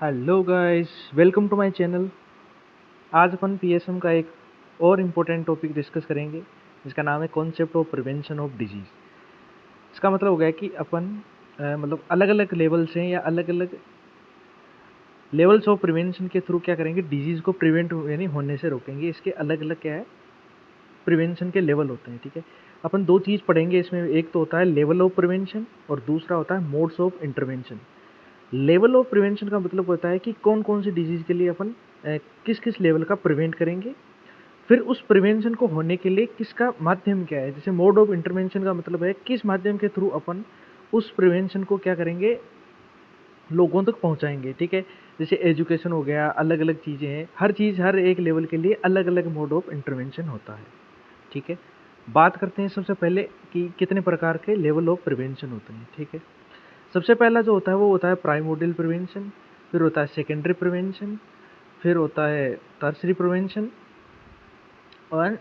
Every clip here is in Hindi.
Hello guys, welcome to my channel. आज अपन पीएसएम का एक और इम्पोर्टेंट टॉपिक डिस्कस करेंगे जिसका नाम है concept of prevention of disease. इसका मतलब हो गया कि अपन मतलब अलग अलग लेवल से या अलग अलग लेवल्स ऑफ प्रिवेंशन के थ्रू क्या करेंगे, डिजीज़ को प्रिवेंट यानी होने से रोकेंगे। इसके अलग अलग क्या है, प्रिवेंशन के लेवल होते हैं। ठीक है, अपन दो चीज़ पढ़ेंगे इसमें। एक तो होता है लेवल ऑफ प्रिवेंशन और दूसरा होता है modes of intervention. Level of prevention का मतलब होता है कि कौन कौन सी डिजीज़ के लिए अपन किस किस लेवल का प्रिवेंट करेंगे, फिर उस प्रिवेंशन को होने के लिए किसका माध्यम क्या है। जैसे मोड ऑफ इंटरवेंशन का मतलब है किस माध्यम के थ्रू अपन उस प्रिवेंशन को क्या करेंगे, लोगों तक पहुंचाएंगे। ठीक है, जैसे एजुकेशन हो गया, अलग अलग चीज़ें हैं। हर चीज़ हर एक लेवल के लिए अलग अलग मोड ऑफ इंटरवेंशन होता है। ठीक है, बात करते हैं सबसे पहले कि कितने प्रकार के लेवल ऑफ प्रिवेंशन होते हैं। ठीक है, सबसे पहला जो होता है वो होता है प्राइमोडियल प्रिवेंशन, फिर होता है सेकेंडरी प्रिवेंशन, फिर होता है टर्सरी प्रिवेंशन और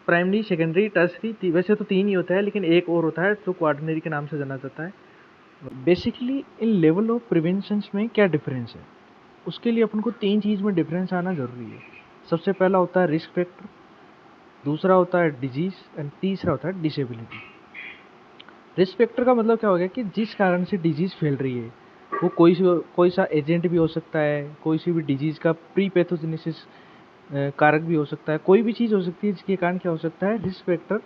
प्राइमरी, सेकेंडरी, टर्सरी। वैसे तो तीन ही होता है, लेकिन एक और होता है जो क्वार्टनरी के नाम से जाना जाता है। Basically in level of prevention में क्या डिफरेंस है, उसके लिए अपन को तीन चीज़ में डिफरेंस आना जरूरी है। सबसे पहला होता है रिस्क फैक्टर, दूसरा होता है डिजीज एंड तीसरा होता है डिसेबिलिटी। रिस्क फैक्टर का मतलब क्या हो गया कि जिस कारण से डिजीज़ फैल रही है, वो कोई सा एजेंट भी हो सकता है, कोई सी भी डिजीज़ का प्री पैथोजेनेसिस कारक भी हो सकता है, कोई भी चीज़ हो सकती है जिसके कारण क्या हो सकता है, रिस्क फैक्टर,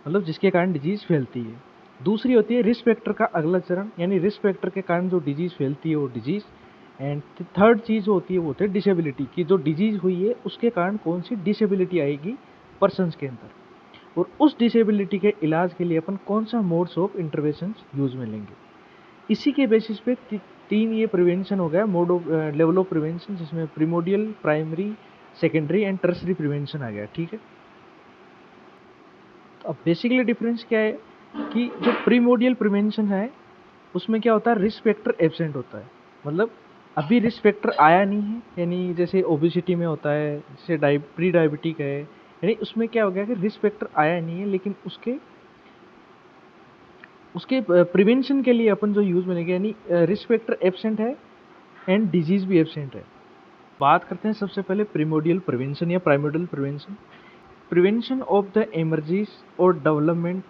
मतलब जिसके कारण डिजीज़ फैलती है। दूसरी होती है रिस्क फैक्टर का अगला चरण, यानी रिस्क फैक्टर के कारण जो डिजीज़ फैलती है वो डिजीज़। एंड थर्ड चीज़ होती है वो होती है डिसेबिलिटी, कि जो डिजीज़ हुई है उसके कारण कौन सी डिसेबिलिटी आएगी पर्सनस के अंदर, और उस डिसेबिलिटी के इलाज के लिए अपन कौन सा मोड्स ऑफ इंटरवेंशन यूज में लेंगे। इसी के बेसिस पे तीन ये प्रिवेंशन हो गया, mode of level of prevention, जिसमें primordial, primary, secondary and tertiary prevention आ गया। ठीक है, तो अब बेसिकली डिफरेंस क्या है कि जो प्रीमोडियल प्रिवेंशन है उसमें क्या होता है, रिस्क फैक्टर एब्सेंट होता है। मतलब अभी रिस्क फैक्टर आया नहीं है, यानी जैसे ओबेसिटी में होता है, जैसे प्री डायबिटिक है, यानी उसमें क्या हो गया कि रिस्क फैक्टर आया नहीं है, लेकिन उसके उसके प्रिवेंशन के लिए अपन जो यूज में लेंगे, यानी रिस्क फैक्टर एब्सेंट है एंड डिजीज भी एब्सेंट है। बात करते हैं सबसे पहले प्रीमोडियल प्रिवेंशन या primordial prevention. Prevention of the emergence और development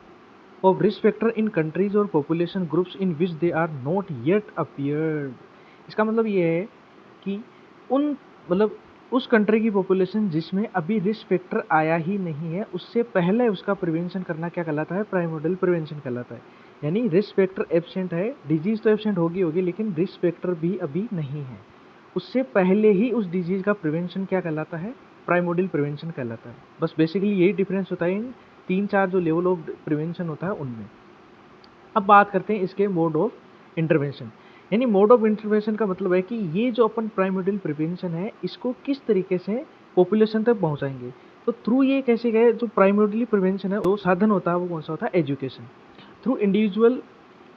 of risk factor in countries और population groups in which they are not yet appeared. इसका मतलब ये है कि उन मतलब उस कंट्री की पॉपुलेशन जिसमें अभी रिस्क फैक्टर आया ही नहीं है, उससे पहले उसका प्रिवेंशन करना क्या कहलाता है, प्राइमोडियल प्रिवेंशन कहलाता है। यानी रिस्क फैक्टर एब्सेंट है, डिजीज तो एब्सेंट होगी लेकिन रिस्क फैक्टर भी अभी नहीं है, उससे पहले ही उस डिजीज का प्रिवेंशन क्या कहलाता है, प्राइमोडियल प्रिवेंशन कहलाता है। बस बेसिकली यही डिफरेंस होता है इन तीन चार जो लेवल ऑफ प्रिवेंशन होता है उनमें। अब बात करते हैं इसके मोड ऑफ इंटरवेंशन। यानी मोड ऑफ इंटरवेंशन का मतलब है कि ये जो अपन प्राइमोडियल प्रिवेंशन है इसको किस तरीके से पॉपुलेशन तक पहुंचाएंगे। तो थ्रू ये कैसे गए, जो प्राइमोडियल प्रिवेंशन है जो साधन होता है वो कौन सा होता है, एजुकेशन। थ्रू इंडिविजुअल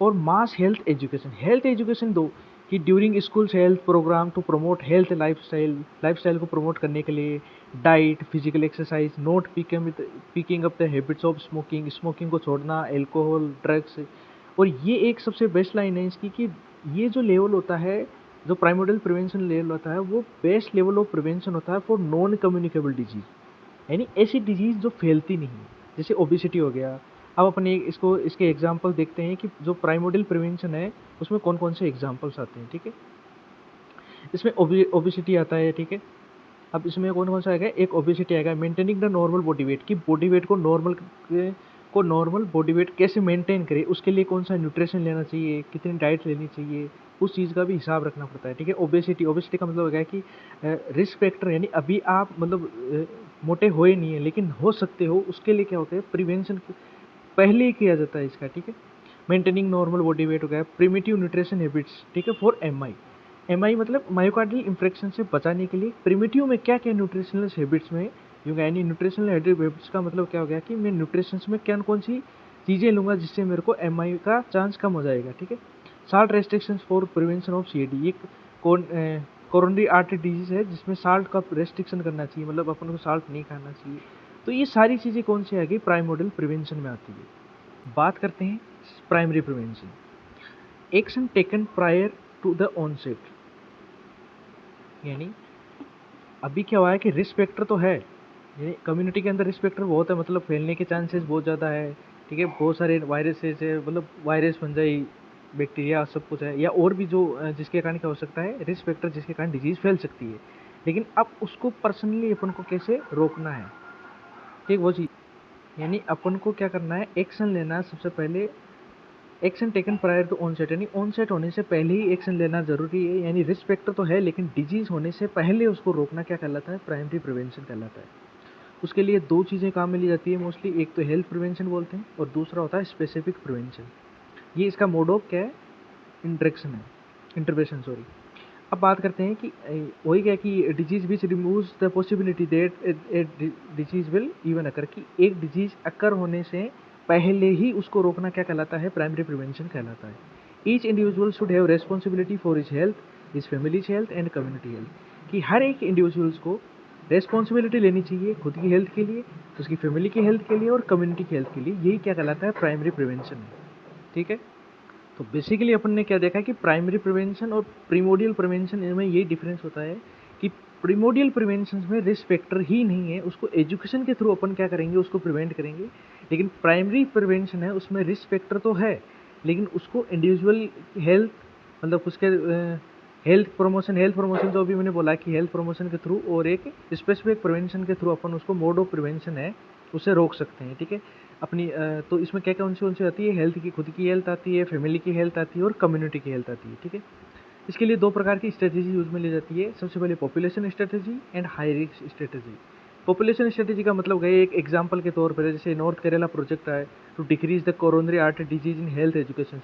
और mass health education. Health education दो कि during schools health programme to promote health lifestyle को प्रमोट करने के लिए diet, physical exercise, not picking up the habits of smoking, smoking को छोड़ना, अल्कोहल, ड्रग्स। और ये एक सबसे बेस्ट लाइन है इसकी कि ये जो लेवल होता है, जो प्राइमोडियल प्रिवेंशन लेवल होता है, वो बेस्ट लेवल ऑफ प्रिवेंशन होता है फॉर नॉन कम्युनिकेबल डिजीज, यानी ऐसी डिजीज जो फैलती नहीं है, जैसे ओबेसिटी हो गया। अब अपन इसको इसके एग्जाम्पल देखते हैं कि जो प्राइमोडियल प्रिवेंशन है उसमें कौन कौन से एग्जाम्पल्स आते हैं। ठीक है, इसमें ओबेसिटी आता है। ठीक है, अब इसमें कौन कौन सा आएगा, एक ओबेसिटी आएगा, maintaining the normal body weight, की बॉडी वेट को नॉर्मल बॉडी वेट कैसे मेंटेन करे, उसके लिए कौन सा न्यूट्रिशन लेना चाहिए, कितनी डाइट लेनी चाहिए, उस चीज़ का भी हिसाब रखना पड़ता है। ठीक है, ओबेसिटी ओबेसिटी का मतलब हो गया कि रिस्क फैक्टर, यानी अभी आप मतलब मोटे हुए नहीं है लेकिन हो सकते हो, उसके लिए क्या होता है, प्रिवेंशन पहले ही किया जाता है इसका। ठीक है, मेंटेनिंग नॉर्मल बॉडी वेट हो गया, प्रिमिटिव न्यूट्रिशन हैबिट्स। ठीक है, फॉर एम आई मतलब मायोकार्डियल इंफ्रेक्शन से बचाने के लिए प्रिमिटिव में क्या क्या न्यूट्रिशनल हैबिट्स में यूँ, यानी न्यूट्रिशनल हैबिट्स का मतलब क्या हो गया कि मैं न्यूट्रिशन में क्या कौन सी चीज़ें लूँगा जिससे मेरे को एम का चांस कम हो जाएगा। ठीक है, salt restrictions for prevention of CAD, एक कोरोनरी आर्टरी डिजीज है जिसमें साल्ट का रेस्ट्रिक्शन करना चाहिए, मतलब अपन को साल्ट नहीं खाना चाहिए। तो ये सारी चीज़ें कौन सी आ गई, प्राइमोडियल प्रिवेंशन में आती है। बात करते हैं primary prevention. Action taken prior to the onset. यानी अभी क्या हुआ है कि रिस्क फैक्टर तो है, यानी कम्युनिटी के अंदर रिस्क फैक्टर बहुत है, मतलब फैलने के चांसेस बहुत ज़्यादा है, ठीक है। बहुत सारे वायरसेस है, मतलब वायरस फंजाई बैक्टीरिया सब कुछ है, या और भी जो जिसके कारण क्या हो सकता है, रिस्क फैक्टर जिसके कारण डिजीज़ फैल सकती है। लेकिन अब उसको पर्सनली अपन को कैसे रोकना है, ठीक वो चीज़, यानी अपन को क्या करना है, एक्शन लेना है सबसे पहले। Action taken prior to onset, यानी ऑनसेट होने से पहले ही एक्शन लेना जरूरी है। यानी रिस्क फैक्टर तो है लेकिन डिजीज होने से पहले उसको रोकना क्या कहलाता है, प्राइमरी प्रिवेंशन कहलाता है। उसके लिए दो चीज़ें काम में ली जाती है मोस्टली, एक तो हेल्थ प्रिवेंशन बोलते हैं और दूसरा होता है स्पेसिफिक प्रिवेंशन। ये इसका मोड ऑफ क्या है, इंटरेक्शन है, इंटरवेंशन सॉरी। अब बात करते हैं कि वही क्या कि disease which removes the possibility that disease will even occur, कि एक डिजीज अकर होने से पहले ही उसको रोकना क्या कहलाता है, प्राइमरी प्रिवेंशन कहलाता है। Each individual should have responsibility for his health, his families health and community health, कि हर एक इंडिविजुअल्स को रेस्पॉन्सिबिलिटी लेनी चाहिए खुद की हेल्थ के लिए, उसकी फैमिली की हेल्थ के लिए और कम्युनिटी की हेल्थ के लिए। यही क्या कहलाता है, प्राइमरी प्रिवेंशन है, ठीक है। तो बेसिकली अपन ने क्या देखा कि प्राइमरी प्रिवेंशन और प्रीमोडियल प्रिवेंशन, इनमें यही डिफरेंस होता है कि प्रीमोडियल प्रिवेंशन में रिस्क फैक्टर ही नहीं है, उसको एजुकेशन के थ्रू अपन क्या करेंगे, उसको प्रिवेंट करेंगे। लेकिन प्राइमरी प्रिवेंशन है, उसमें रिस्क फैक्टर तो है लेकिन उसको इंडिविजुअल हेल्थ, मतलब उसके हेल्थ प्रमोशन जो अभी मैंने बोला कि हेल्थ प्रमोशन के थ्रू और एक स्पेसिफिक प्रिवेंशन के थ्रू अपन उसको मोड ऑफ प्रिवेंशन है उसे रोक सकते हैं, ठीक है। अपनी तो इसमें क्या क्या कौन सी आती है, हेल्थ की खुद की हेल्थ आती है, फैमिली की हेल्थ आती है और कम्युनिटी की हेल्थ आती है, ठीक है। इसके लिए दो प्रकार की स्ट्रेटेजी यूज में ली जाती है, सबसे पहले population strategy and high risk strategy. Population strategy का मतलब है, एक एग्जांपल के तौर पर जैसे नॉर्थ केरला प्रोजेक्ट है to decrease the coronary artery disease in health education,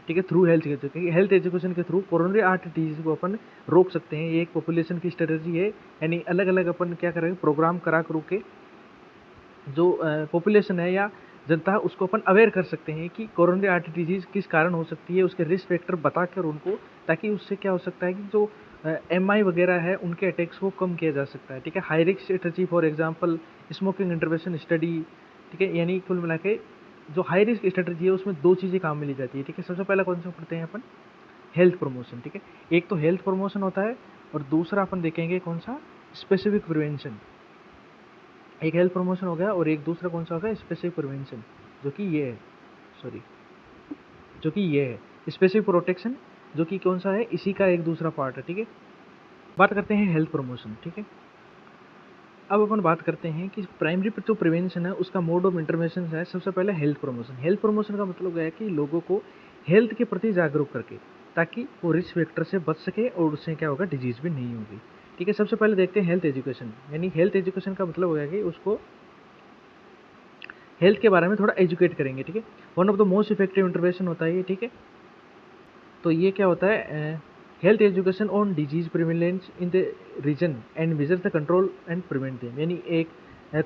ठीक है, थ्रू हेल्थ एजुकेशन के थ्रू कोरोनरी आर्टरी डिजीज को अपन रोक सकते हैं। ये एक पॉपुलेशन की स्ट्रेटेजी है, यानी अलग अलग अपन क्या करेंगे, प्रोग्राम करा करू के जो पॉपुलेशन है या जनता है उसको अपन अवेयर कर सकते हैं कि कोरोनरी आर्टरी डिजीज किस कारण हो सकती है, उसके रिस्क फैक्टर बताकर उनको, ताकि उससे क्या हो सकता है कि जो एमआई वगैरह है उनके अटैक्स को कम किया जा सकता है, ठीक है। High risk strategy for example smoking intervention study, ठीक है। यानी कुल मिला के जो हाई रिस्क स्ट्रेटजी है उसमें दो चीज़ें काम में ली जाती है, ठीक है। सबसे पहला कौन सा पढ़ते हैं अपन, हेल्थ प्रमोशन, ठीक है। एक तो हेल्थ प्रमोशन होता है और दूसरा अपन देखेंगे कौन सा, स्पेसिफिक प्रिवेंशन। एक हेल्थ प्रमोशन हो गया और एक दूसरा कौन सा होगा, स्पेसिफिक प्रिवेंशन, जो कि ये है, सॉरी, जो कि ये है स्पेसिफिक प्रोटेक्शन, जो कि कौन सा है, इसी का एक दूसरा पार्ट है, ठीक है। बात करते हैं हेल्थ प्रमोशन, ठीक है। अब अपन बात करते हैं कि प्राइमरी जो प्रिवेंशन है उसका मोड ऑफ इंटरवेंशन है, सबसे पहले हेल्थ प्रमोशन। हेल्थ प्रमोशन का मतलब है कि लोगों को हेल्थ के प्रति जागरूक करके, ताकि वो रिस्क फैक्टर से बच सके और उससे क्या होगा, डिजीज भी नहीं होगी, ठीक है। सबसे पहले देखते हैं हेल्थ एजुकेशन, यानी हेल्थ एजुकेशन का मतलब होगा कि उसको हेल्थ के बारे में थोड़ा एजुकेट करेंगे, ठीक है। One of the most effective intervention होता है ये, ठीक है। तो ये क्या होता है, health education on disease prevalence in the region and measure the control and prevent them, यानी एक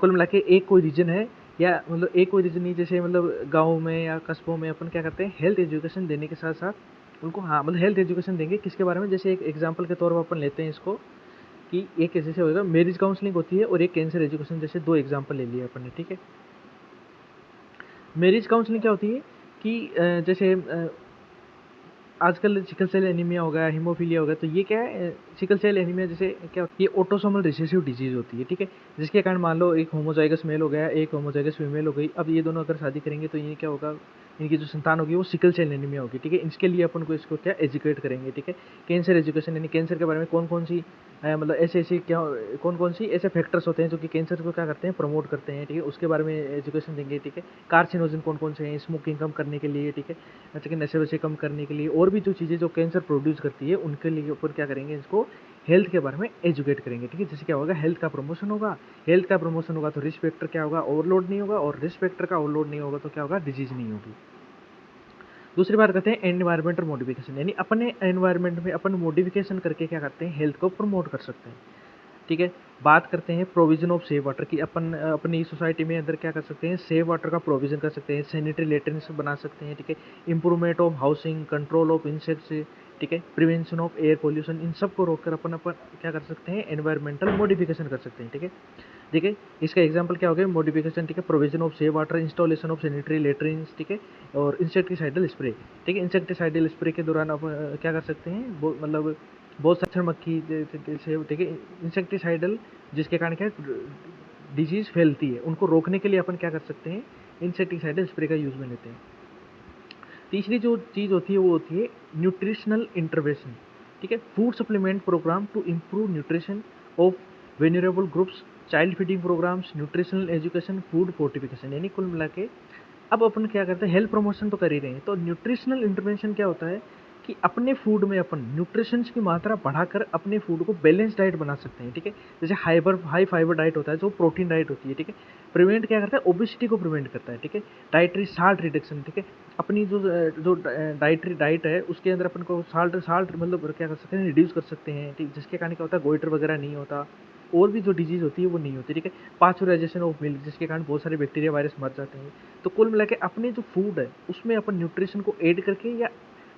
कुल मिला के एक कोई रीजन है, या मतलब एक कोई रीजन नहीं, जैसे मतलब गाँव में या कस्बों में अपन क्या करते हैं, हेल्थ एजुकेशन देने के साथ साथ उनको, हाँ मतलब हेल्थ एजुकेशन देंगे किसके बारे में, जैसे एक एग्जाम्पल के तौर पर अपन लेते हैं इसको कि एक जैसे होगा मैरिज काउंसलिंग होती है और एक कैंसर एजुकेशन, जैसे दो एग्जाम्पल ले लिए अपन ने, ठीक है। मैरिज काउंसलिंग क्या होती है कि जैसे आजकल सिकल सेल एनीमिया हो गया, हीमोफीलिया हो गया, तो ये क्या है, सिकल सेल एनीमिया जैसे क्या, ये ऑटोसोमल रिसेसिव डिजीज होती है, ठीक है। जिसके कारण मान लो एक होमोजाइगस मेल हो गया, एक होमोजाइगस फीमेल हो गई, अब ये दोनों अगर शादी करेंगे तो ये क्या होगा, इनकी जो संतान होगी वो सिकल सेल एनीमिया होगी, ठीक है। इसके लिए अपन को इसको क्या एजुकेट करेंगे, ठीक है। कैंसर एजुकेशन, यानी कैंसर के बारे में कौन कौन सी मतलब ऐसे ऐसे क्या, कौन कौन सी ऐसे फैक्टर्स होते हैं जो कि कैंसर को क्या करते हैं, प्रमोट करते हैं, ठीक है, उसके बारे में एजुकेशन देंगे, ठीक है। कार्सिनोजन कौन कौन से हैं, स्मोकिंग कम करने के लिए, ठीक है, जैसे कि नशे वशे कम करने के लिए, और भी जो चीज़ें जो कैंसर प्रोड्यूस करती है उनके लिए ऊपर क्या करेंगे, इसको हेल्थ के बारे में एजुकेट करेंगे, ठीक है। जैसे क्या होगा, हेल्थ का प्रमोशन होगा, हेल्थ का प्रमोशन होगा तो रिस्क फैक्टर क्या होगा, ओवरलोड नहीं होगा, और रिस्क फैक्टर का ओवरलोड नहीं होगा तो क्या होगा, डिजीज नहीं होगी। दूसरी बात करते हैं एनवायरमेंटल मॉडिफिकेशन, यानी अपने एनवायरमेंट में अपन मॉडिफिकेशन करके क्या करते हैं, हेल्थ को प्रमोट कर सकते हैं, ठीक है। बात करते हैं प्रोविजन ऑफ सेफ वाटर की, अपन अपनी सोसाइटी में अंदर क्या कर सकते हैं, सेफ वाटर का प्रोविजन कर सकते हैं, सैनिटरी लेटरिन्स बना सकते हैं, ठीक है। Improvement of housing, control of insects, ठीक है, प्रिवेंशन ऑफ एयर पोल्यूशन, इन सब को रोककर अपन अपन क्या कर सकते हैं, एनवायरमेंटल मॉडिफिकेशन कर सकते हैं, ठीक है। ठीक है, इसका एग्जांपल क्या हो गया, मॉडिफिकेशन, ठीक है, provision of safe water, installation of sanitary latrines, ठीक है, और इंसेक्टिसाइडल स्प्रे, ठीक है। इंसेक्टिसाइडल स्प्रे के दौरान आप क्या कर सकते हैं, वो मतलब बहुत सारे मक्खी जैसे ठीक है इंसेक्टिसाइडल, जिसके कारण क्या है डिजीज फैलती है, उनको रोकने के लिए अपन क्या कर सकते हैं, इंसेक्टिसाइडल स्प्रे का यूज में लेते हैं। तीसरी जो चीज़ होती है वो होती है न्यूट्रिशनल इंटरवेंशन, ठीक है, food supplement programme to improve nutrition of vulnerable groups, child feeding programmes, nutritional education, food fortification. यानी कुल मिला के अब अपन क्या करते हैं, हेल्थ प्रमोशन तो कर ही रहे हैं, तो न्यूट्रिशनल इंटरवेंशन क्या होता है कि अपने फूड में अपन न्यूट्रिशंस की मात्रा बढ़ाकर अपने फूड को बैलेंस डाइट बना सकते हैं, ठीक है। जैसे हाई फाइबर डाइट होता है, जो प्रोटीन डाइट होती है, ठीक है। प्रिवेंट क्या करता है, ओबेसिटी को प्रिवेंट करता है, ठीक है। डाइटरी साल्ट रिडक्शन, ठीक है। अपनी जो डाइटरी डाइट है उसके अंदर अपन को साल्ट साल्ट मतलब क्या कर सकते हैं, रिड्यूस कर सकते हैं, ठीक, जिसके कारण क्या होता है गोइटर वगैरह नहीं होता, और भी जो डिजीज होती है वो नहीं होती, ठीक है। पास्चुराइजेशन ऑफ मिल्क, जिसके कारण बहुत सारे बैक्टीरिया वायरस मर जाते हैं। तो कुल मिला के अपने जो फूड है उसमें अपन न्यूट्रिशन को ऐड करके या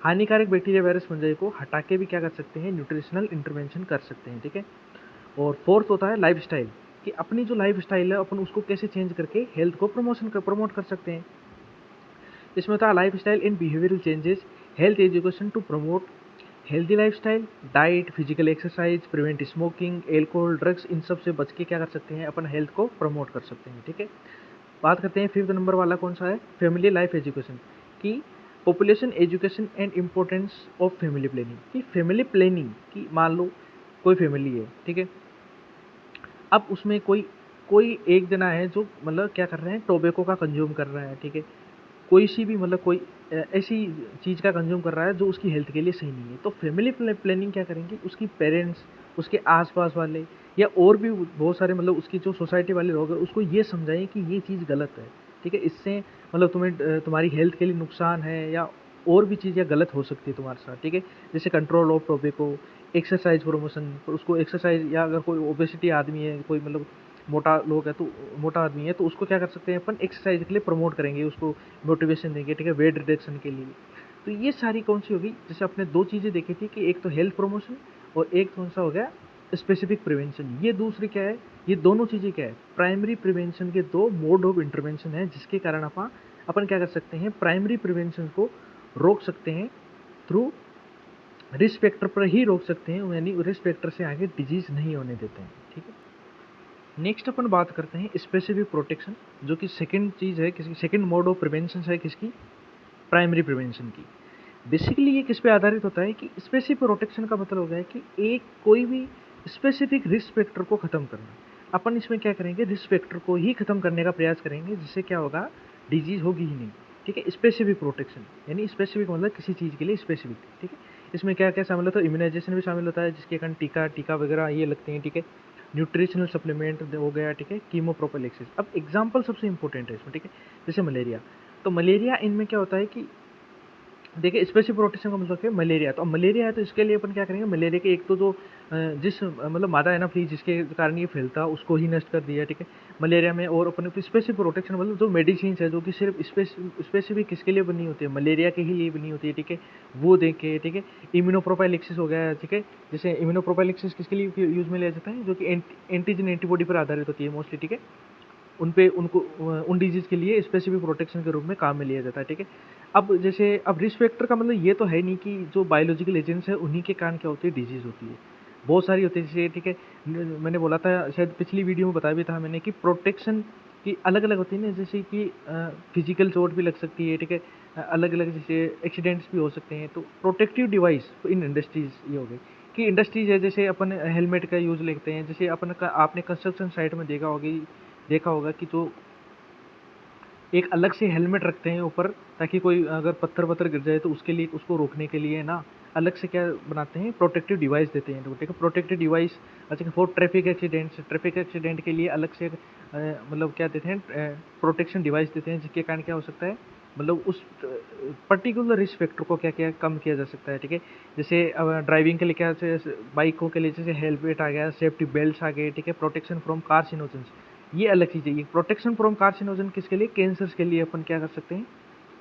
हानिकारक बैक्टीरिया वायरस फंजाई को हटा के भी क्या कर सकते हैं, न्यूट्रिशनल इंटरवेंशन कर सकते हैं, ठीक है। और फोर्थ होता है लाइफ स्टाइल, कि अपनी जो लाइफ स्टाइल है अपन उसको कैसे चेंज करके हेल्थ को प्रमोट कर सकते हैं। इसमें होता है life style in behavioural changes, health education to promote healthy lifestyle, diet, physical exercise, prevent smoking, alcohol, drugs, इन सब से बच के क्या कर सकते हैं अपन हेल्थ को प्रमोट कर सकते हैं, ठीक है। बात करते हैं फिफ्थ नंबर वाला कौन सा है, फैमिली लाइफ एजुकेशन, की population education and importance of family planning, की फैमिली प्लानिंग की मान लो कोई फैमिली है, ठीक है। अब उसमें कोई कोई एक जना है जो मतलब क्या कर रहे हैं, टोबैको का कंज्यूम कर रहा है, ठीक है। कोई सी भी मतलब कोई ऐसी चीज़ का कंज्यूम कर रहा है जो उसकी हेल्थ के लिए सही नहीं है, तो फैमिली प्लानिंग क्या करेंगे, उसकी पेरेंट्स, उसके आसपास वाले या और भी बहुत सारे मतलब उसकी जो सोसाइटी वाले लोग हैं उसको ये समझाएं कि ये चीज़ गलत है, ठीक है। इससे मतलब तुम्हें तुम्हारी हेल्थ के लिए नुकसान है या और भी चीज़ें गलत हो सकती है तुम्हारे साथ, ठीक है। जैसे control of tobacco, exercise promotion, उसको एक्सरसाइज, या अगर कोई ओबेसिटी आदमी है, कोई मतलब मोटा लोग है तो मोटा आदमी है तो उसको क्या कर सकते हैं अपन, एक्सरसाइज के लिए प्रमोट करेंगे, उसको मोटिवेशन देंगे, ठीक है, वेट रिडक्शन के लिए। तो ये सारी कौन सी होगी, जैसे आपने दो चीज़ें देखी थी कि एक तो हेल्थ प्रमोशन और एक कौन सा हो गया स्पेसिफिक प्रिवेंशन। ये दूसरी क्या है, ये दोनों चीज़ें क्या है, प्राइमरी प्रिवेंशन के दो मोड ऑफ इंटरवेंशन है, जिसके कारण अपन क्या कर सकते हैं, प्राइमरी प्रिवेंशन को रोक सकते हैं थ्रू रिस्क फैक्टर पर ही रोक सकते हैं, यानी रिस्क फैक्टर से आगे डिजीज नहीं होने देते हैं, ठीक है। नेक्स्ट अपन बात करते हैं स्पेसिफिक प्रोटेक्शन, जो कि सेकंड चीज़ है, किसी सेकंड मोड ऑफ प्रिवेंशन है किसकी, प्राइमरी प्रिवेंशन की। बेसिकली ये किस पे आधारित होता है कि स्पेसिफिक प्रोटेक्शन का मतलब हो गया है कि एक कोई भी स्पेसिफिक रिस्क फैक्टर को ख़त्म करना। अपन इसमें क्या करेंगे, रिस्क फैक्टर को ही ख़त्म करने का प्रयास करेंगे, जिससे क्या होगा, डिजीज़ होगी ही नहीं, ठीक है। स्पेसिफिक प्रोटेक्शन यानी स्पेसिफिक मतलब किसी चीज़ के लिए स्पेसिफिक, ठीक है। इसमें क्या क्या शामिल होता है, इम्यूनाइजेशन भी शामिल होता है, जिसके कारण टीका टीका वगैरह ये लगते हैं, ठीक है। न्यूट्रिशनल सप्लीमेंट हो गया, ठीक है, कीमोप्रोफिलैक्सिस। अब एग्जाम्पल सबसे इंपॉर्टेंट है इसमें, ठीक है। जैसे मलेरिया, तो मलेरिया इनमें क्या होता है कि देखिए स्पेसिफिक प्रोटेक्शन का मतलब है मलेरिया, तो अब मलेरिया है तो इसके लिए अपन क्या करेंगे, मलेरिया के एक तो जो जिस मतलब मादा है ना फ्री, जिसके कारण ये फैलता है उसको ही नष्ट कर दिया, ठीक है, मलेरिया में। और अपन स्पेसिफिक प्रोटेक्शन मतलब जो मेडिसिन है जो कि सिर्फ स्पेसिफिक किसके लिए बनी होती है, मलेरिया के ही लिए बनी होती है, ठीक है, वो देके, ठीक है। इम्यूनोप्रोफाइलेक्सिस हो गया, ठीक है। जैसे इम्यूनोप्रोफाइलेक्सिस किसके लिए यूज में लिया जाता है, जो कि एंटीजन एंटीबॉडी पर आधारित होती है मोस्टली, ठीक है। उन पे उनको उन डिजीज़ के लिए स्पेसिफिक प्रोटेक्शन के रूप में काम में लिया जाता है, ठीक है। अब जैसे अब रिस्क फैक्टर का मतलब ये तो है नहीं कि जो बायोलॉजिकल एजेंट्स है उन्हीं के कारण क्या होती है, डिजीज़ होती है। बहुत सारी होती है, जैसे ठीक है मैंने बोला था शायद पिछली वीडियो में बताया भी था मैंने कि प्रोटेक्शन की अलग अलग होती है ना, जैसे कि फिजिकल चोट भी लग सकती है, ठीक है। अलग अलग जैसे एक्सीडेंट्स भी हो सकते हैं, तो प्रोटेक्टिव डिवाइस इन इंडस्ट्रीज ये हो गई कि इंडस्ट्रीज है, जैसे अपन हेलमेट का यूज़ लेते हैं, जैसे अपन का आपने कंस्ट्रक्शन साइट में देखा होगा कि जो एक अलग से हेलमेट रखते हैं ऊपर, ताकि कोई अगर पत्थर वत्थर गिर जाए तो उसके लिए, उसको रोकने के लिए ना अलग से क्या बनाते हैं, प्रोटेक्टिव डिवाइस देते हैं, ठीक है। प्रोटेक्टिव डिवाइस अच्छा फॉर ट्रैफिक एक्सीडेंट के लिए अलग से मतलब क्या देते हैं, प्रोटेक्शन डिवाइस देते हैं, जिसके कारण क्या हो सकता है, मतलब उस पर्टिकुलर रिस्क फैक्टर को क्या क्या कम किया जा सकता है, ठीक है। जैसे ड्राइविंग के लिए क्या, जैसे बाइकों के लिए जैसे हेलमेट आ गया, सेफ्टी बेल्ट आ गए, ठीक है, प्रोटेक्शन फ्रॉम कार्सिनोजेंस, ये अलग चीज़ है। ये प्रोटेक्शन फ्रॉम कार्सिनोजन किसके लिए, कैंसर्स के लिए अपन क्या कर सकते हैं,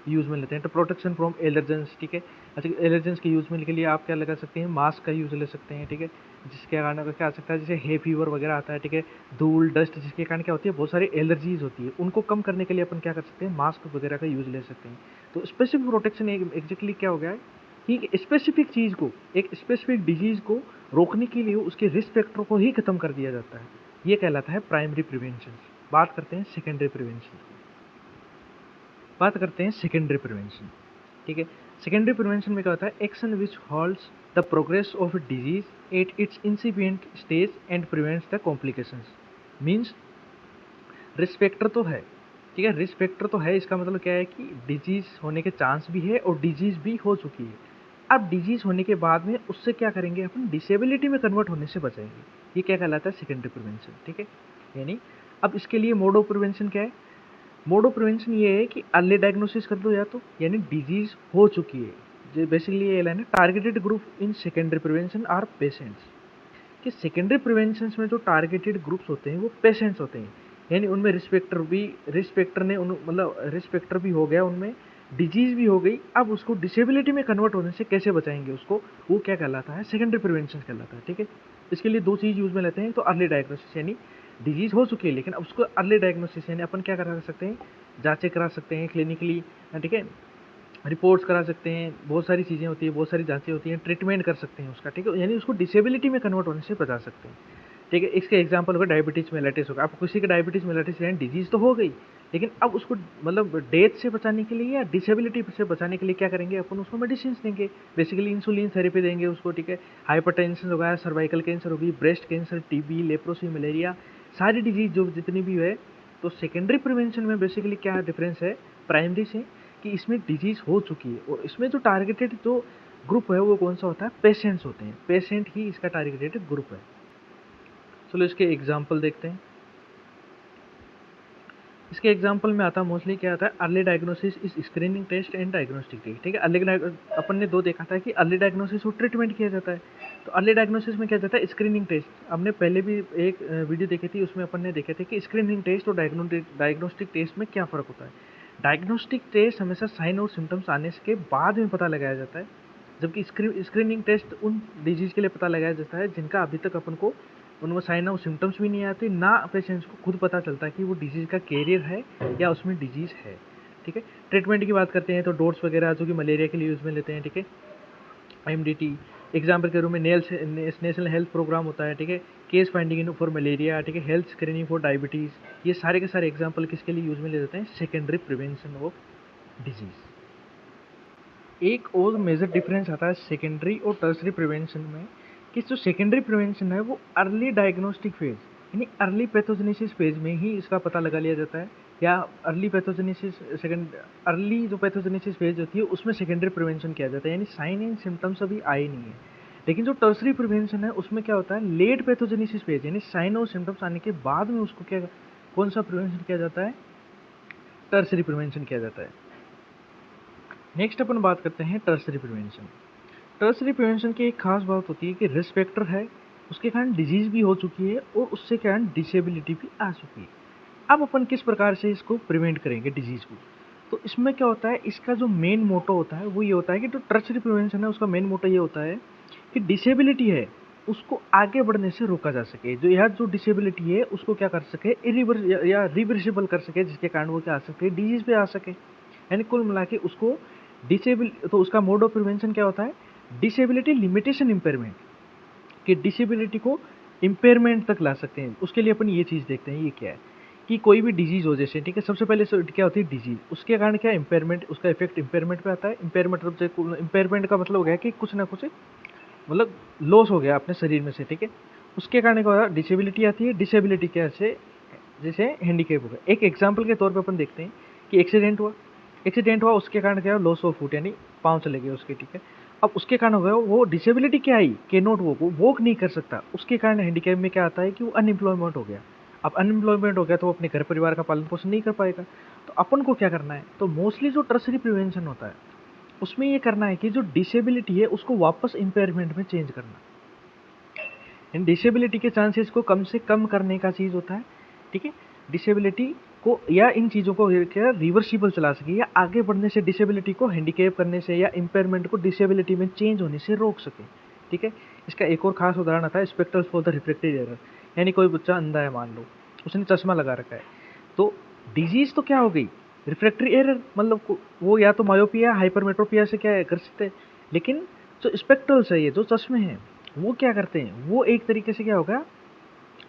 यूज़ में लेते हैं। तो प्रोटेक्शन फ्रॉम एलर्जेंस, ठीक है। अच्छा एलर्जेंस के यूज़ में के लिए आप क्या लगा सकते हैं, मास्क का यूज़ ले सकते हैं, ठीक है। जिसके कारण अगर क्या आ सकता है, जैसे हे फीवर वगैरह आता है, ठीक है, धूल डस्ट, जिसके कारण क्या होती है, बहुत सारी एलर्जीज होती है, उनको कम करने के लिए अपन क्या कर सकते हैं, मास्क वगैरह का यूज़ ले सकते हैं। तो स्पेसिफिक प्रोटेक्शन एग्जैक्टली क्या हो गया है, कि एक स्पेसिफिक चीज़ को, एक स्पेसिफिक डिजीज़ को रोकने के लिए उसके रिस्क फैक्टर को ही खत्म कर दिया जाता है। ये कहलाता है प्राइमरी प्रिवेंशन। बात करते हैं सेकेंडरी प्रिवेंशन। बात करते हैं सेकेंडरी प्रिवेंशन। ठीक है, सेकेंडरी प्रिवेंशन में क्या होता है? Action which halts the progress of disease at its incipient stage and prevents the complications. Means risk factor तो है, ठीक है, रिस्क फैक्टर तो है, इसका मतलब क्या है कि डिजीज होने के चांस भी है और डिजीज भी हो चुकी है। अब डिजीज होने के बाद में उससे क्या करेंगे? अपन डिसेबिलिटी में कन्वर्ट होने से बचाएंगे। ये क्या कहलाता है? Secondary prevention. ठीक है, यानी अब इसके लिए मोड ऑफ प्रिवेंशन क्या है? मोड ऑफ प्रिवेंशन ये है कि अर्ली डायग्नोसिस कर दो, या तो यानी डिजीज हो चुकी है, जो बेसिकली ये लाइन है, targeted group in secondary prevention are patients. कि सेकेंडरी प्रिवेंशन में जो टारगेटेड ग्रुप्स होते हैं वो पेशेंट्स होते हैं, यानी उनमें रिस्क फैक्टर ने मतलब रिस्क फैक्टर भी हो गया, उनमें डिजीज भी हो गई। अब उसको डिसेबिलिटी में कन्वर्ट होने से कैसे बचाएंगे उसको, वो क्या कहलाता है? सेकेंडरी प्रिवेंशन कहलाता है। ठीक है, इसके लिए दो चीज़ यूज में लेते हैं। तो अर्ली डायग्नोसिस, यानी डिजीज हो चुकी है लेकिन अब उसको अर्ली डायग्नोसिस, यानी अपन क्या करा सकते हैं? जांचें करा सकते हैं क्लिनिकली, ठीक है, रिपोर्ट्स करा सकते हैं, बहुत सारी चीज़ें होती है, बहुत सारी जांचें होती हैं, ट्रीटमेंट कर सकते हैं उसका। ठीक है, यानी उसको डिसेबिलिटी में कन्वर्ट होने से बचा सकते हैं। ठीक है, इसके एग्जांपल होगा डायबिटीज़ मेलाइटिस होगा। अब किसी का डायबिटीज़ मेलाइटिस यानी डिजीज़ तो हो गई, लेकिन अब उसको मतलब डेथ से बचाने के लिए या डिसेबिलिटी से बचाने के लिए क्या करेंगे? अपन उसको मेडिसिन देंगे, बेसिकली इंसुलिन थेरेपी देंगे उसको। ठीक है, हाइपरटेंशन हो गया, सर्वाइकल कैंसर होगी, breast cancer, TB, leprosy, malaria, सारी डिजीज जो जितनी भी है। तो सेकेंडरी प्रिवेंशन में बेसिकली क्या डिफरेंस है प्राइमरी से, कि इसमें डिजीज हो चुकी है और इसमें जो टारगेटेड जो ग्रुप है वो कौन सा होता है? पेशेंट्स होते हैं, पेशेंट ही इसका टारगेटेड ग्रुप है। चलो इसके एग्जाम्पल देखते हैं। इसके एग्जाम्पल में आता है मोस्टली क्या आता है? Early diagnosis is screening test and diagnostic test. ठीक है, अपन ने दो देखा था कि अर्ली डायग्नोसिस और ट्रीटमेंट किया जाता है। तो अर्ली डायग्नोसिस में क्या जाता है? Screening test. हमने पहले भी एक वीडियो देखी थी, उसमें अपन ने देखे थे कि स्क्रीनिंग टेस्ट और डायग्नोस्टिक टेस्ट में क्या फ़र्क होता है। डायग्नोस्टिक टेस्ट हमेशा साइन और सिम्टम्स आने के बाद में पता लगाया जाता है, जबकि स्क्रीनिंग टेस्ट उन डिजीज़ के लिए पता लगाया जाता है जिनका अभी तक अपन को उनमें साइन और सिम्टम्स भी नहीं आते, ना पेशेंट्स को खुद पता चलता है कि वो डिजीज़ का कैरियर है या उसमें डिजीज़ है। ठीक है, ट्रीटमेंट की बात करते हैं तो डोट्स वगैरह जो कि मलेरिया के लिए यूज़ में लेते हैं। ठीक है, IMDT एग्जाम्पल के रूप में नेशनल हेल्थ प्रोग्राम होता है। ठीक है, case finding in for malaria, ठीक है, हेल्थ स्क्रीनिंग फॉर डायबिटीज़, ये सारे के सारे एग्जाम्पल किसके लिए यूज़ में ले जाते हैं? Secondary prevention of disease. एक और मेजर डिफरेंस आता है सेकेंडरी और टर्सरी प्रिवेंशन में, कि जो सेकेंडरी प्रिवेंशन है वो अर्ली डायग्नोस्टिक फेज, यानी अर्ली पैथोजेनेसिस फेज में ही इसका पता लगा लिया जाता है, या अर्ली पैथोजेनेसिस अर्ली जो पैथोजेनेसिस फेज होती है उसमें सेकेंडरी प्रिवेंशन किया जाता है, यानी साइन एंड सिम्टम्स अभी आए नहीं है। लेकिन जो टर्सरी प्रिवेंशन है उसमें क्या होता है? लेट पैथोजेनेसिस फेज, यानी साइन और सिम्टम्स आने के बाद में उसको क्या, कौन सा प्रिवेंशन किया जाता है? टर्सरी प्रिवेंशन किया जाता है। नेक्स्ट अपन बात करते हैं टर्सरी प्रिवेंशन। टर्सरी प्रिवेंशन की एक खास बात होती है कि रिस्क फैक्टर है, उसके कारण डिजीज भी हो चुकी है और उससे कारण डिसेबिलिटी भी आ चुकी है। अब अपन किस प्रकार से इसको प्रिवेंट करेंगे डिजीज को? तो इसमें क्या होता है? इसका जो मेन मोटो होता है वो ये होता है कि जो टर्सरी प्रिवेंशन है उसका मेन मोटो ये होता है कि डिसेबिलिटी है उसको आगे बढ़ने से रोका जा सके, जो यह जो डिसेबिलिटी है उसको क्या कर सके? या रिवर्सिबल कर सके, जिसके कारण वो क्या आ सके? डिजीज पे आ सके। यानी कुल मिला के उसको डिसेबल, तो उसका मोड ऑफ प्रिवेंशन क्या होता है? डिसेबिलिटी लिमिटेशन इम्पेयरमेंट, कि डिसेबिलिटी को इम्पेयरमेंट तक ला सकते हैं। उसके लिए अपन ये चीज़ देखते हैं, ये क्या है कि कोई भी डिजीज़ हो जैसे, ठीक है, सबसे पहले क्या होती है? डिजीज, उसके कारण क्या? इम्पेयरमेंट, उसका इफेक्ट इम्पेयरमेंट पे आता है। इम्पेयरमेंट का मतलब हो गया कि कुछ ना कुछ मतलब लॉस हो गया अपने शरीर में से। ठीक है, उसके कारण क्या होता है? डिसेबिलिटी आती है। डिसेबिलिटी क्या से जैसे हैंडीकेप हो गया। एक एग्जाम्पल के तौर पर अपन देखते हैं कि एक्सीडेंट हुआ, उसके कारण क्या? लॉस ऑफ फूट, यानी पाँव चले गए उसके। ठीक है, अब उसके कारण हो गया वो डिसेबिलिटी क्या आई? के नॉट वॉक नहीं कर सकता। उसके कारण हैंडीकैप में क्या आता है कि वो अनएम्प्लॉयमेंट हो गया। अब अनएम्प्लॉयमेंट हो गया तो वो अपने घर परिवार का पालन पोषण नहीं कर पाएगा। तो अपन को क्या करना है? तो मोस्टली जो टर्सरी प्रिवेंशन होता है उसमें ये करना है कि जो डिसेबिलिटी है उसको वापस इम्पेयरमेंट में चेंज करना। इन डिसेबिलिटी के चांसेस को कम से कम करने का चीज़ होता है। ठीक है, डिसेबिलिटी को या इन चीज़ों को क्या रिवर्सिबल चला सके, या आगे बढ़ने से डिसेबिलिटी को हैंडीकेप करने से या इम्पेयरमेंट को डिसेबिलिटी में चेंज होने से रोक सके। ठीक है, इसका एक और खास उदाहरण आता है स्पेक्ट्रस फॉर द रिफ्रैक्टिव एरर, यानी कोई बच्चा अंधा है, मान लो उसने चश्मा लगा रखा है, तो डिजीज तो क्या हो गई? रिफ्रैक्टरी एरर, मतलब वो या तो मायोपिया हाइपरमेट्रोपिया से क्या है ग्रसित है, लेकिन जो स्पेक्ट्रल्स है, ये जो चश्मे हैं, वो क्या करते हैं, वो एक तरीके से क्या होगा,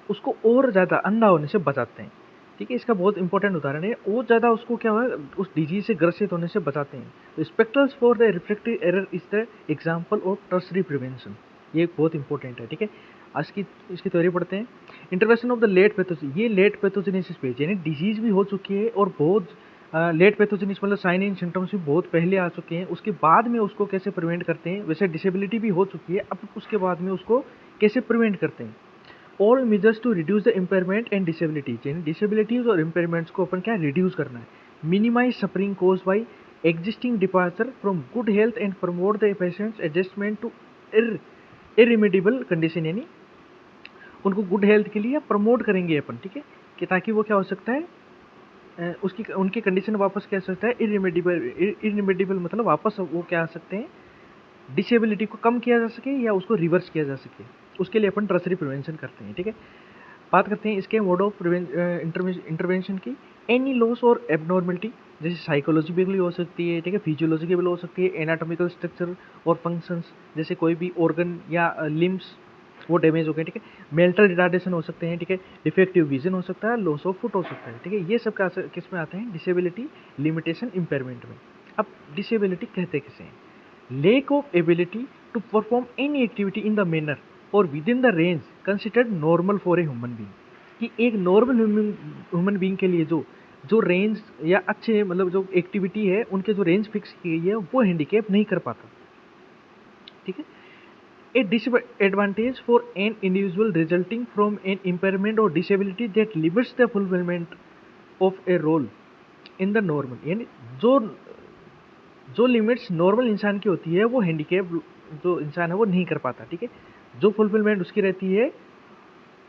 उसको और ज़्यादा अंधा होने से बचाते हैं। ठीक है, इसका बहुत इंपॉर्टेंट उदाहरण है, और ज़्यादा उसको क्या हुआ, उस डिजीज से ग्रसित होने से बचाते हैं। तो spectacles for the refractive error is the example of tertiary prevention. ये बहुत इंपॉर्टेंट है। ठीक है, आज की इसकी थ्योरी पढ़ते हैं। Intervention of the late pathogen, ये लेट पैथोजेनेसिस पे, यानी डिजीज भी हो चुकी है और बहुत लेट पैथोजेनिस मतलब साइन एंड सिम्टम्स भी बहुत पहले आ चुके हैं, उसके बाद में उसको कैसे प्रिवेंट करते हैं। वैसे डिसेबिलिटी भी हो चुकी है, अब उसके बाद में उसको कैसे प्रिवेंट करते हैं। All measures to reduce the impairment and disability, यानी डिसेबिलिटीज और इम्पेयरमेंट्स को अपन क्या रिड्यूस करना है। Minimise suffering caused by existing departure from good health and promote the patients adjustment to irremediable condition, यानी उनको गुड हेल्थ के लिए प्रमोट करेंगे अपन। ठीक है, कि ताकि वो क्या हो सकता है, उसकी उनकी कंडीशन वापस क्या हो सकता है, इरिमेडिबल मतलब वापस वो क्या आ सकते हैं, डिसेबिलिटी को कम किया जा सके या उसको रिवर्स किया जा सके, उसके लिए अपन टर्शरी प्रिवेंशन करते हैं। ठीक है, बात करते हैं इसके मोड ऑफ इंटरवेंशन की। एनी लॉस और एबनॉर्मलिटी, जैसे साइकोलॉजिकल हो सकती है, ठीक है, फिजियोलॉजिकल हो सकती है, एनाटॉमिकल स्ट्रक्चर और फंक्शंस, जैसे कोई भी ऑर्गन या लिम्स वो डैमेज हो गए। ठीक है, मेंटल रिटार्डेशन हो सकते हैं। ठीक है, डिफेक्टिव विजन हो सकता है, लॉस ऑफ फुट हो सकता है। ठीक है, ये सब किस में आते हैं, डिसेबिलिटी, लिमिटेशन, इम्पेयरमेंट में। अब डिसेबिलिटी कहते किसे हैं, lack of ability to perform any activity in the manner or within the range considered normal for a human being, कि एक नॉर्मल ह्यूमन बीइंग के लिए जो जो रेंज या अच्छे मतलब जो एक्टिविटी है उनके जो रेंज फिक्स की गई है वो हैंडीकैप नहीं कर पाता। ठीक है, a disadvantage for an individual resulting from an impairment और disability that limits the fulfilment of a role in the normal, यानी जो जो लिमिट्स नॉर्मल इंसान की होती है वो हैंडीकैप जो इंसान है वो नहीं कर पाता। ठीक है, जो फुलफिलमेंट उसकी रहती है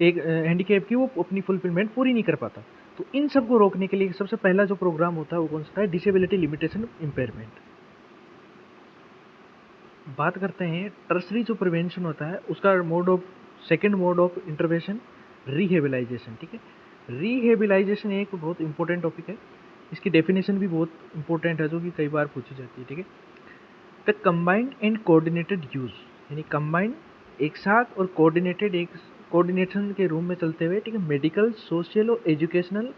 एक हैंडीकैप की, वो अपनी फुलफिलमेंट पूरी नहीं कर पाता। तो इन सब को रोकने के लिए सबसे पहला जो प्रोग्राम होता है वो कौन सा है, डिसेबिलिटी लिमिटेशन इम्पेयरमेंट। बात करते हैं टर्सरी जो प्रिवेंशन होता है उसका mode of, second mode of intervention, rehabilitation. ठीक है, रिहेबिलाइजेशन एक बहुत इंपॉर्टेंट टॉपिक है, इसकी डेफिनेशन भी बहुत इंपॉर्टेंट है जो कि कई बार पूछी जाती है। ठीक है, the combined and coordinated use, यानी कंबाइंड एक साथ और कोऑर्डिनेटेड एक कोऑर्डिनेशन के रूम में चलते हुए, ठीक है, मेडिकल, सोशल और एजुकेशनल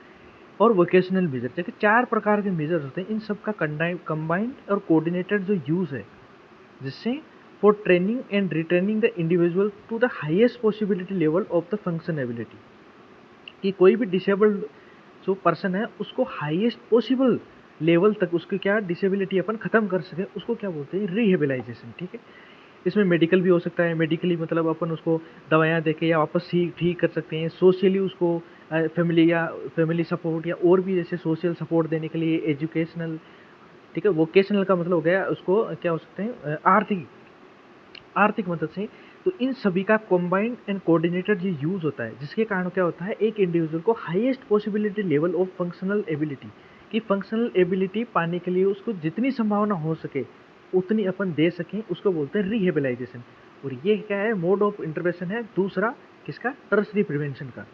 और वोकेशनल मेजर, देखिए 4 प्रकार के मेजर होते हैं, इन सब का कंबाइंड और कोऑर्डिनेटेड जो यूज है, जिससे for training and retraining the individual to the highest possibility level of the functionability, कि कोई भी डिसेबल्ड जो पर्सन है उसको हाईएस्ट पॉसिबल लेवल तक उसकी क्या डिसेबिलिटी अपन खत्म कर सके, उसको क्या बोलते हैं, रिहेबिलाइजेशन। ठीक है, इसमें मेडिकल भी हो सकता है, मेडिकली मतलब अपन उसको दवाइयाँ देके या वापस ठीक कर सकते हैं। सोशली उसको फैमिली सपोर्ट या और भी जैसे सोशल सपोर्ट देने के लिए, एजुकेशनल, ठीक है, वोकेशनल का मतलब हो गया उसको क्या हो सकते हैं, आर्थिक आर्थिक मदद से। तो इन सभी का कॉम्बाइंड एंड कोऑर्डिनेटेड ये यूज होता है, जिसके कारण क्या होता है, एक इंडिविजुअल को highest possibility level of functional ability, कि फंक्शनल एबिलिटी पाने के लिए उसको जितनी संभावना हो सके उतनी अपन दे सकें, उसको बोलते हैं रिहेबिलाइजेशन। और ये क्या है, मोड ऑफ इंटरवेंशन है दूसरा, किसका, टर्सरी प्रिवेंशन का।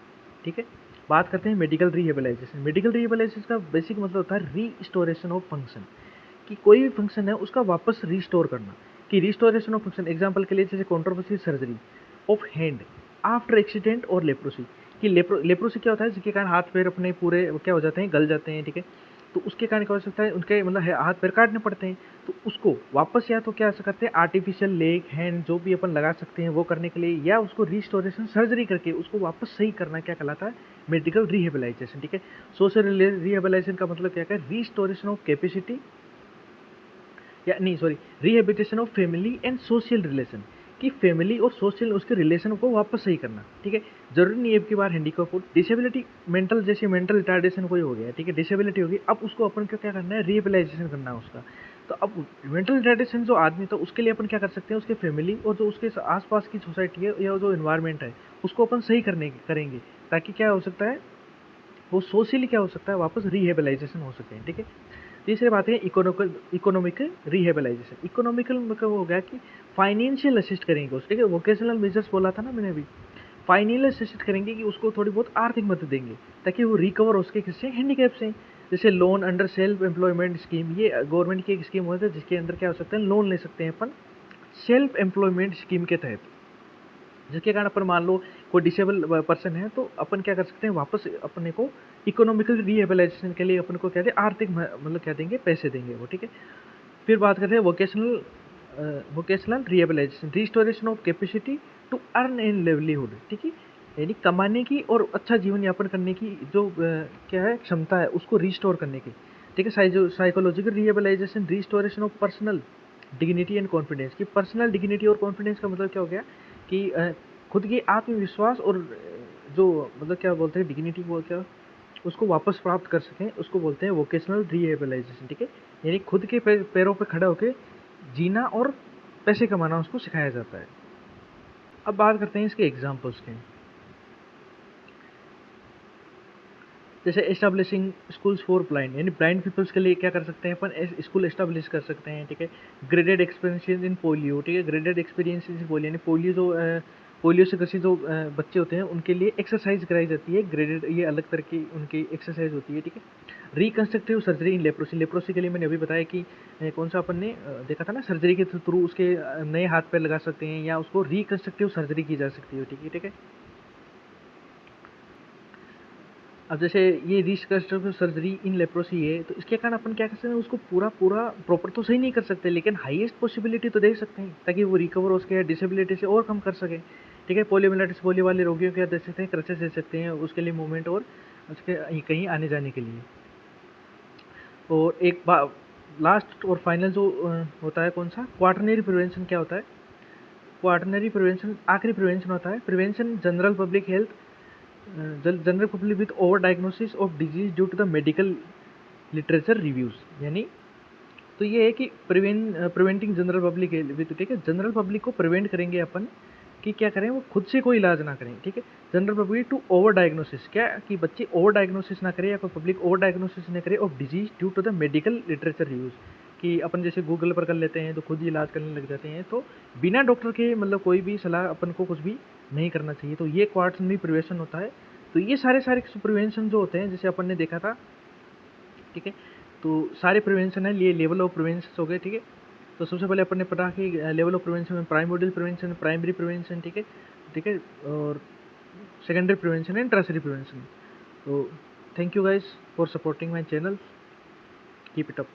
ठीक है, बात करते हैं मेडिकल रिहेबिलाइजेशन। मेडिकल रिहेबिलाइजेशन का बेसिक मतलब होता है रीस्टोरेशन ऑफ फंक्शन, कि कोई भी फंक्शन है उसका वापस रिस्टोर करना। कि रिस्टोरेशन ऑफ फंक्शन एग्जांपल के लिए जैसे controversy surgery of hand after accident और लेप्रोसी, कि लेप्रोसी क्या होता है, जिसके कारण हाथ पैर अपने पूरे क्या हो जाते हैं, गल जाते हैं। ठीक है, तो उसके कारण क्या हो सकता है, उनके मतलब हाथ पैर काटने पड़ते हैं, तो उसको वापस या तो क्या सकते हैं, आर्टिफिशियल लेग हैंड जो भी अपन लगा सकते हैं वो करने के लिए, या उसको रिस्टोरेशन सर्जरी करके उसको वापस सही करना क्या कहलाता है, मेडिकल रिहेबिलाइजेशन। ठीक है, सोशल रिहेबिलाइजेशन का मतलब क्या है, रिस्टोरेशन ऑफ कैपेसिटी या नहीं sorry, rehabilitation of family and social relation, कि फैमिली और सोशल उसके रिलेशन को वापस सही करना। ठीक है, जरूरी नहीं है एक बार हैंडीकैप हो, डिसेबिलिटी मेंटल जैसे मेंटल रिटार्डेशन कोई हो गया, ठीक है, डिसेबिलिटी होगी, अब उसको अपन को क्या करना है, रिहेबिलाइजेशन करना है उसका। तो अब मेंटल रिटार्डेशन जो आदमी था उसके लिए अपन क्या कर सकते हैं, उसके फैमिली और जो उसके आसपास की सोसाइटी है या जो इन्वायरमेंट है उसको अपन सही करेंगे, ताकि क्या हो सकता है, वो सोशली क्या हो सकता है, वापस रिहेबिलाइजेशन हो सके। ठीक है, तीसरी बात है इकोनॉमिकल रिहेबिलाइजेशन। इकोनॉमिकल मतलब हो गया कि फाइनेंशियल असिस्ट करेंगे उसको, ठीक है, वोकेशनल मेजर्स बोला था ना मैंने अभी, फाइनेंशियल असिस्ट करेंगे कि उसको थोड़ी बहुत आर्थिक मदद देंगे ताकि वो रिकवर हो सके किससे, हैंडीकैप से। जैसे loan under self employment scheme, ये गवर्नमेंट की एक स्कीम होती है जिसके अंदर क्या हो सकता है, लोन ले सकते हैं अपन सेल्फ एम्प्लॉयमेंट स्कीम के तहत, जिसके कारण अपन मान लो कोई डिसेबल पर्सन है तो अपन क्या कर सकते हैं, वापस अपने को इकोनॉमिकल रिहेबिलाइजेशन के लिए अपन को क्या दें, आर्थिक मतलब क्या देंगे, पैसे देंगे वो, ठीक है। फिर बात करते हैं vocational rehabilitation, restoration of capacity to earn an livelihood, ठीक है, यानी कमाने की और अच्छा जीवन यापन करने की जो क्या है क्षमता है उसको रिस्टोर करने की, ठीक है। Psychological rehabilitation, restoration of personal dignity and confidence, की पर्सनल डिग्निटी और कॉन्फिडेंस का मतलब क्या हो गया कि खुद की आत्मविश्वास और जो मतलब क्या बोलते हैं डिग्निटी को क्या उसको वापस प्राप्त कर सकें, उसको बोलते हैं वोकेशनल रिहेबिलाइजेशन, ठीक है। यानी खुद के पैरों पे खड़ा होकर जीना और पैसे कमाना उसको सिखाया जाता है। अब बात करते हैं इसके एग्जाम्पल्स के, जैसे एस्टेब्लिशिंग स्कूल्स फॉर ब्लाइंड, यानी ब्लाइंड पीपल्स के लिए क्या कर सकते हैं अपन, स्कूल एस्टेब्लिश कर सकते हैं, ठीक है। ग्रेडेड एक्सपीरियंस इन पोलियो, ठीक है, ग्रेडेड एक्सपीरियंस इन पोलियो, यानी पोलियो से ग्रसित जो बच्चे होते हैं उनके लिए एक्सरसाइज कराई जाती है, ग्रेडेड, ये अलग तरह की उनकी एक्सरसाइज होती है, ठीक है। Reconstructive surgery in leprosy, leprosy के लिए मैंने अभी बताया कि कौन सा अपन ने देखा था ना, सर्जरी के थ्रू उसके नए हाथ पैर लगा सकते हैं या उसको रिकंस्ट्रक्टिव सर्जरी की जा सकती है, ठीक है, ठीक है। अब जैसे ये रिकंस्ट्रक्टिव सर्जरी इन लेप्रोसी है तो इसके कारण अपन क्या कर सकते हैं, उसको पूरा प्रॉपर तो सही नहीं कर सकते लेकिन हाईएस्ट पॉसिबिलिटी तो दे सकते हैं ताकि वो रिकवर हो सके, डिसेबिलिटी से ओवरकम कर सके, ठीक है। पोलियोमाइलिटिस पोलियो वाले रोगियों को दे सकते हैं, क्रचेस दे सकते हैं उसके लिए मूवमेंट और उसके कहीं आने जाने के लिए। और एक लास्ट और फाइनल जो होता है कौन सा, क्वाटरनरी प्रिवेंशन क्या होता है, क्वाटरनरी प्रिवेंशन आखिरी प्रिवेंशन होता है, prevention general public health, general public with over diagnosis of disease due to the medical literature reviews, यानी तो ये है कि प्रिवेंटिंग जनरल पब्लिक विथ, ठीक है, जनरल पब्लिक को प्रिवेंट करेंगे अपन कि क्या करें, वो खुद से कोई इलाज ना करें, ठीक है। General public to over diagnosis, क्या कि बच्चे ओवर डायग्नोसिस ना करें या कोई पब्लिक ओवर डायग्नोसिस ना करे of disease due to the medical literature reviews, कि अपन जैसे गूगल पर कर लेते हैं तो खुद ही इलाज करने लग जाते हैं, तो बिना डॉक्टर के मतलब कोई भी सलाह अपन को कुछ भी नहीं करना चाहिए, तो ये क्वार्टरनरी प्रिवेंशन होता है। तो ये सारे प्रिवेंशन जो होते हैं जैसे अपन ने देखा था, ठीक है, तो सारे प्रिवेंशन है, ये लेवल ऑफ प्रिवेंशन हो गए, ठीक है। तो सबसे पहले अपन ने पढ़ा कि लेवल ऑफ प्रिवेंशन में प्राइमोडियल प्रिवेंशन, प्राइमरी प्रिवेंशन, ठीक है, ठीक है, और secondary prevention and tertiary prevention. तो thank you guys for supporting my channel, keep it up.